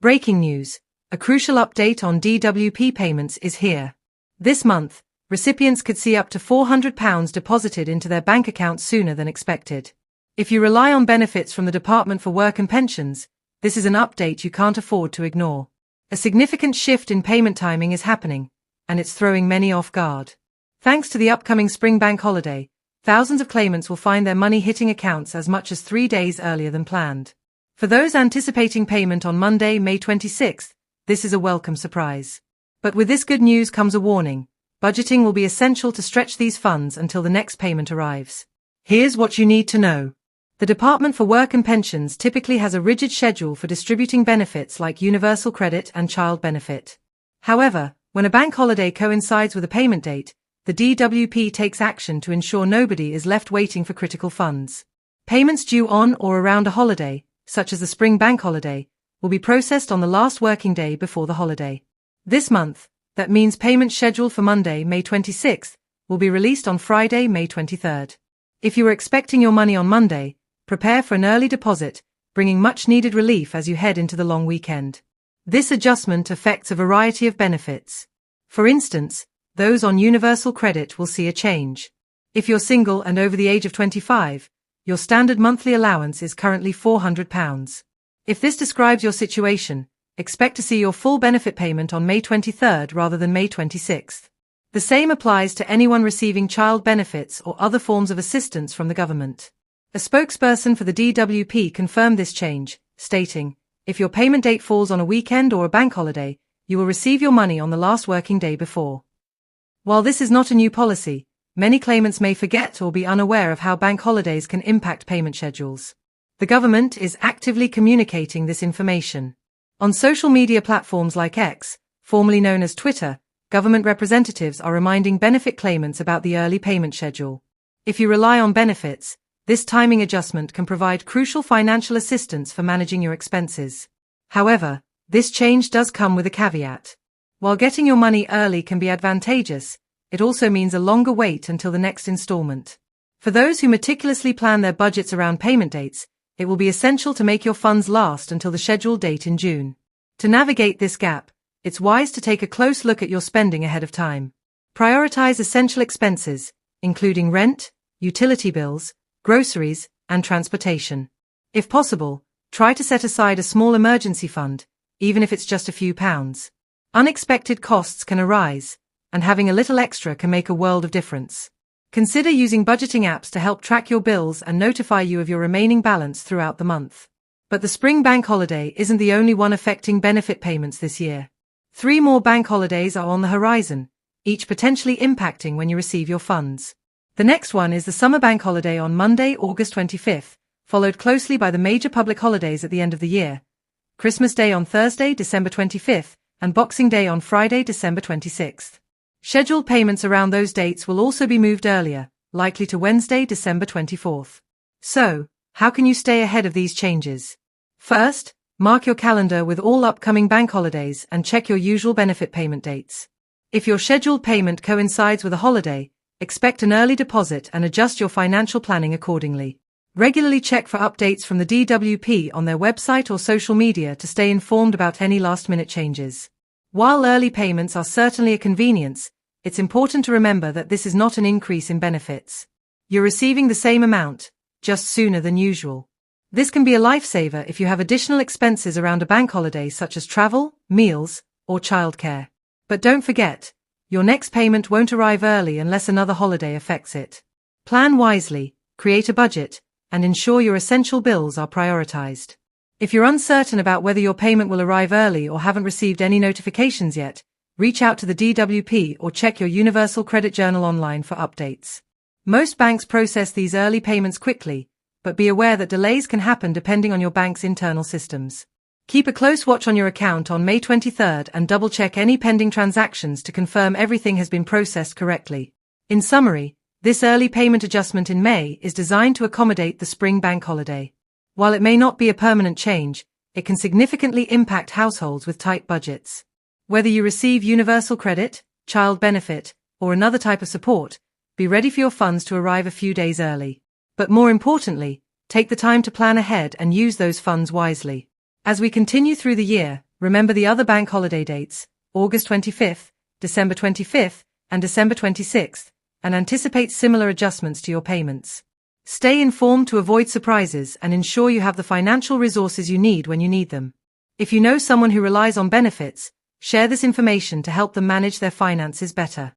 Breaking news. A crucial update on DWP payments is here. This month, recipients could see up to £400 deposited into their bank accounts sooner than expected. If you rely on benefits from the Department for Work and Pensions, this is an update you can't afford to ignore. A significant shift in payment timing is happening, and it's throwing many off guard. Thanks to the upcoming spring bank holiday, thousands of claimants will find their money hitting accounts as much as 3 days earlier than planned. For those anticipating payment on Monday, May 26th, this is a welcome surprise. But with this good news comes a warning. Budgeting will be essential to stretch these funds until the next payment arrives. Here's what you need to know. The Department for Work and Pensions typically has a rigid schedule for distributing benefits like universal credit and child benefit. However, when a bank holiday coincides with a payment date, the DWP takes action to ensure nobody is left waiting for critical funds. Payments due on or around a holiday, such as the spring bank holiday, will be processed on the last working day before the holiday. This month, that means payments scheduled for Monday, May 26th, will be released on Friday, May 23rd. If you were expecting your money on Monday, prepare for an early deposit, bringing much-needed relief as you head into the long weekend. This adjustment affects a variety of benefits. For instance, those on universal credit will see a change. If you're single and over the age of 25, your standard monthly allowance is currently £400. If this describes your situation, expect to see your full benefit payment on May 23rd rather than May 26th. The same applies to anyone receiving child benefits or other forms of assistance from the government. A spokesperson for the DWP confirmed this change, stating, "If your payment date falls on a weekend or a bank holiday, you will receive your money on the last working day before." While this is not a new policy, many claimants may forget or be unaware of how bank holidays can impact payment schedules. The government is actively communicating this information. On social media platforms like X, formerly known as Twitter, government representatives are reminding benefit claimants about the early payment schedule. If you rely on benefits, this timing adjustment can provide crucial financial assistance for managing your expenses. However, this change does come with a caveat. While getting your money early can be advantageous, it also means a longer wait until the next installment. For those who meticulously plan their budgets around payment dates, it will be essential to make your funds last until the scheduled date in June. To navigate this gap, it's wise to take a close look at your spending ahead of time. Prioritize essential expenses, including rent, utility bills, groceries, and transportation. If possible, try to set aside a small emergency fund, even if it's just a few pounds. Unexpected costs can arise, and having a little extra can make a world of difference. Consider using budgeting apps to help track your bills and notify you of your remaining balance throughout the month. But the spring bank holiday isn't the only one affecting benefit payments this year. 3 more bank holidays are on the horizon, each potentially impacting when you receive your funds. The next one is the summer bank holiday on Monday, August 25th, followed closely by the major public holidays at the end of the year, Christmas Day on Thursday, December 25th, and Boxing Day on Friday, December 26th. Scheduled payments around those dates will also be moved earlier, likely to Wednesday, December 24th. So, how can you stay ahead of these changes? First, mark your calendar with all upcoming bank holidays and check your usual benefit payment dates. If your scheduled payment coincides with a holiday, expect an early deposit and adjust your financial planning accordingly. Regularly check for updates from the DWP on their website or social media to stay informed about any last-minute changes. While early payments are certainly a convenience, it's important to remember that this is not an increase in benefits. You're receiving the same amount, just sooner than usual. This can be a lifesaver if you have additional expenses around a bank holiday such as travel, meals, or childcare. But don't forget, your next payment won't arrive early unless another holiday affects it. Plan wisely, create a budget, and ensure your essential bills are prioritized. If you're uncertain about whether your payment will arrive early or haven't received any notifications yet, reach out to the DWP or check your Universal Credit Journal online for updates. Most banks process these early payments quickly, but be aware that delays can happen depending on your bank's internal systems. Keep a close watch on your account on May 23rd and double-check any pending transactions to confirm everything has been processed correctly. In summary, this early payment adjustment in May is designed to accommodate the spring bank holiday. While it may not be a permanent change, it can significantly impact households with tight budgets. Whether you receive universal credit, child benefit, or another type of support, be ready for your funds to arrive a few days early. But more importantly, take the time to plan ahead and use those funds wisely. As we continue through the year, Remember the other bank holiday dates, August 25th, December 25th, and December 26th, and anticipate similar adjustments to your payments. Stay informed to avoid surprises and ensure you have the financial resources you need when you need them. If you know someone who relies on benefits, share this information to help them manage their finances better.